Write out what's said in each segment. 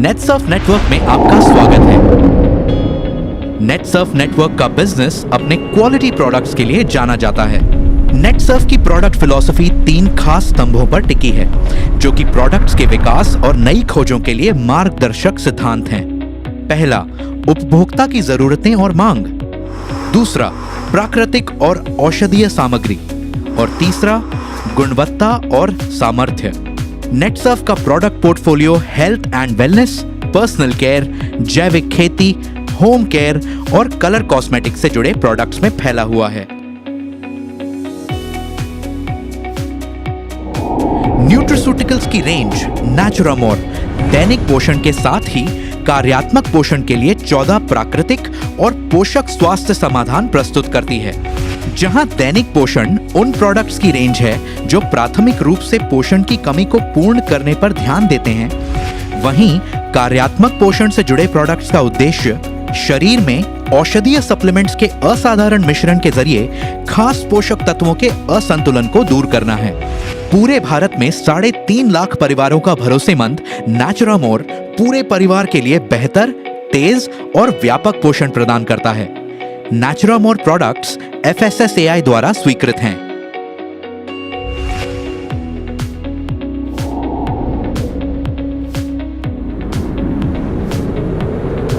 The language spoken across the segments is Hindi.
नेटसर्फ नेटवर्क में आपका स्वागत है। नेटसर्फ नेटवर्क का बिजनेस अपने क्वालिटी प्रोडक्ट्स के लिए जाना जाता है। नेटसर्फ की प्रोडक्ट फिलॉसफी 3 खास स्तंभों पर टिकी है, जो कि प्रोडक्ट्स के विकास और नई खोजों के लिए मार्गदर्शक सिद्धांत हैं। पहला, उपभोक्ता की जरूरतें और मांग। दूसरा, प्राकृतिक और औषधीय सामग्री। और तीसरा, गुणवत्ता और सामर्थ्य। नेटसर्फ का product portfolio health and wellness, personal care, जैविक खेती, होम केयर और कलर कॉस्मेटिक्स से जुड़े प्रोडक्ट्स में फैला हुआ है। न्यूट्रास्यूटिकल्स की रेंज नेचुरामोर दैनिक पोषण के साथ ही कार्यात्मक पोषण के लिए 14 प्राकृतिक और पोषक स्वास्थ्य समाधान प्रस्तुत करती है। जहां दैनिक पोषण उन प्रोडक्ट्स की रेंज है जो प्राथमिक रूप से पोषण की कमी को पूर्ण करने पर ध्यान देते हैं, वहीं कार्यात्मक पोषण से जुड़े प्रोडक्ट्स का उद्देश्य शरीर में औषधीय सप्लीमेंट्स के असाधारण मिश्रण के जरिए खास पोषक तत्वों के असंतुलन को दूर करना है। पूरे भारत में 3.5 लाख परिवारों का भरोसेमंद नेचुरामोर पूरे परिवार के लिए बेहतर, तेज और व्यापक पोषण प्रदान करता है। नेचुरामोर प्रोडक्ट्स FSSAI द्वारा स्वीकृत हैं।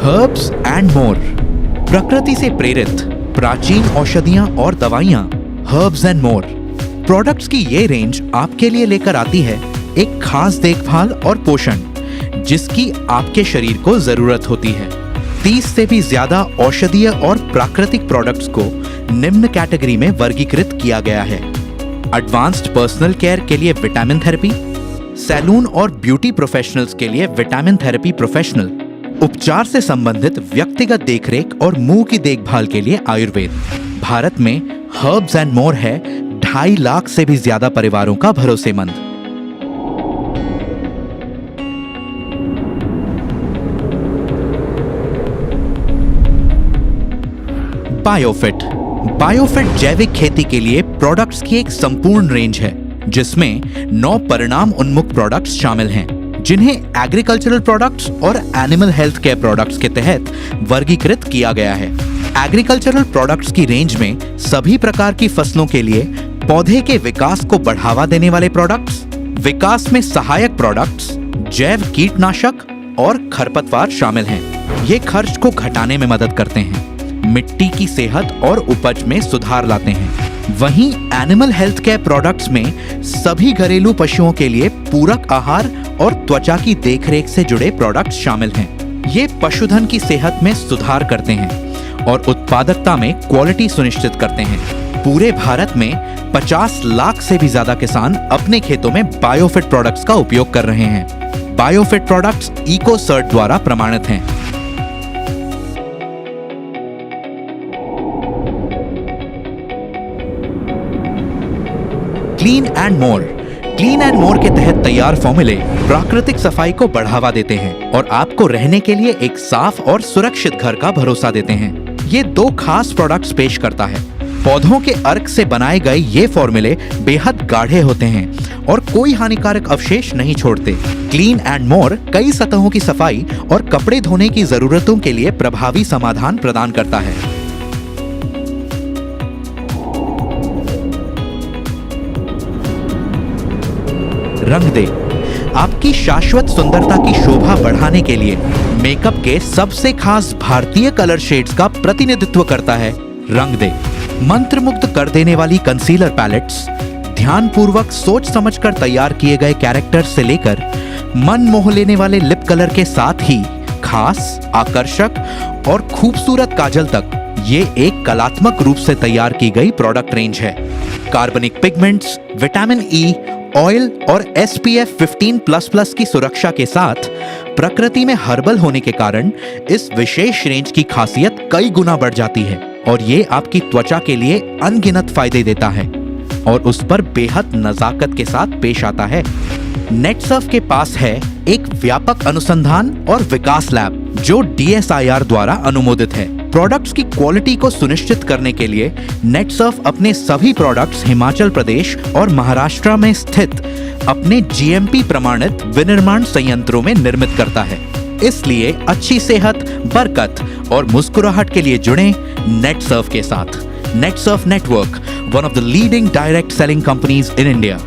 हर्ब्स एंड मोर, प्रकृति से प्रेरित प्राचीन औषधियां और दवाइयां। हर्ब्स एंड मोर प्रोडक्ट्स की ये रेंज आपके लिए लेकर आती है एक खास देखभाल और पोषण जिसकी आपके शरीर को जरूरत होती है। 30 से भी ज्यादा औषधीय और प्राकृतिक प्रोडक्ट्स को निम्न कैटेगरी में वर्गीकृत किया गया है। एडवांस्ड पर्सनल केयर के लिए विटामिन थेरेपी, सैलून और ब्यूटी प्रोफेशनल्स के लिए विटामिन थेरेपी प्रोफेशनल, उपचार से संबंधित व्यक्तिगत देखरेख और मुंह की देखभाल के लिए आयुर्वेद। भारत में हर्ब्स एंड मोर है 2.5 लाख से भी ज्यादा परिवारों का भरोसेमंद। बायोफिट जैविक खेती के लिए प्रोडक्ट्स की एक संपूर्ण रेंज है, जिसमें 9 परिणाम उन्मुख प्रोडक्ट्स शामिल हैं, जिन्हें एग्रीकल्चरल प्रोडक्ट्स और एनिमल हेल्थ केयर प्रोडक्ट्स के तहत वर्गीकृत किया गया है। एग्रीकल्चरल प्रोडक्ट्स की रेंज में सभी प्रकार की फसलों के लिए पौधे के विकास को बढ़ावा देने वाले प्रोडक्ट्स, विकास में सहायक प्रोडक्ट्स, जैव कीटनाशक और खरपतवार शामिल हैं। ये खर्च को घटाने में मदद करते हैं, मिट्टी की सेहत और उपज में सुधार लाते हैं। वहीं एनिमल हेल्थ केयर प्रोडक्ट्स में सभी घरेलू पशुओं के लिए पूरक आहार और त्वचा की देखरेख से जुड़े प्रोडक्ट्स शामिल हैं। ये पशुधन की सेहत में सुधार करते हैं और उत्पादकता में क्वालिटी सुनिश्चित करते हैं। पूरे भारत में 50 लाख से भी ज्यादा किसान अपने खेतों में बायोफिट प्रोडक्ट्स का उपयोग कर रहे हैं। बायोफिट प्रोडक्ट्स इकोसर्ट द्वारा प्रमाणित हैं। क्लीन एंड मोर के तहत तैयार फॉर्मूले प्राकृतिक सफाई को बढ़ावा देते हैं और आपको रहने के लिए एक साफ और सुरक्षित घर का भरोसा देते हैं। ये 2 खास प्रोडक्ट्स पेश करता है। पौधों के अर्क से बनाए गए ये फॉर्मूले बेहद गाढ़े होते हैं और कोई हानिकारक अवशेष नहीं छोड़ते। क्लीन एंड मोर कई सतहों की सफाई और कपड़े धोने की जरूरतों के लिए प्रभावी समाधान प्रदान करता है। रंग दे, आपकी शाश्वत सुंदरता की शोभा बढ़ाने के लिए मेकअप के सबसे खास भारतीय कलर शेड्स का प्रतिनिधित्व करता है रंग दे। मंत्रमुग्ध कर देने वाली कंसीलर पैलेट्स, ध्यानपूर्वक सोच समझकर तैयार किए गए कैरेक्टर्स से लेकर मन मोह लेने वाले लिप कलर के साथ ही खास, आकर्षक और खूबसूरत काजल तक ये एक कलात्मक रूप से तैयार की गई प्रोडक्ट रेंज है। कार्बनिक पिगमेंट्स, विटामिन ई, ऑयल और SPF 15++ की सुरक्षा के साथ प्रकृति में हर्बल होने के कारण इस विशेष रेंज की खासियत कई गुना बढ़ जाती है और ये आपकी त्वचा के लिए अनगिनत फायदे देता है और उस पर बेहद नजाकत के साथ पेश आता है। नेटसर्फ के पास है एक व्यापक अनुसंधान और विकास लैब जो DSIR द्वारा अनुमोदित है। प्रोडक्ट्स की क्वालिटी को सुनिश्चित करने के लिए नेटसर्फ अपने सभी प्रोडक्ट्स हिमाचल प्रदेश और महाराष्ट्र में स्थित अपने GMP प्रमाणित विनिर्माण संयंत्रों में निर्मित करता है। इसलिए अच्छी सेहत, बरकत और मुस्कुराहट के लिए जुड़ें नेटसर्फ के साथ। Netsurf network, one of the leading direct selling companies in India.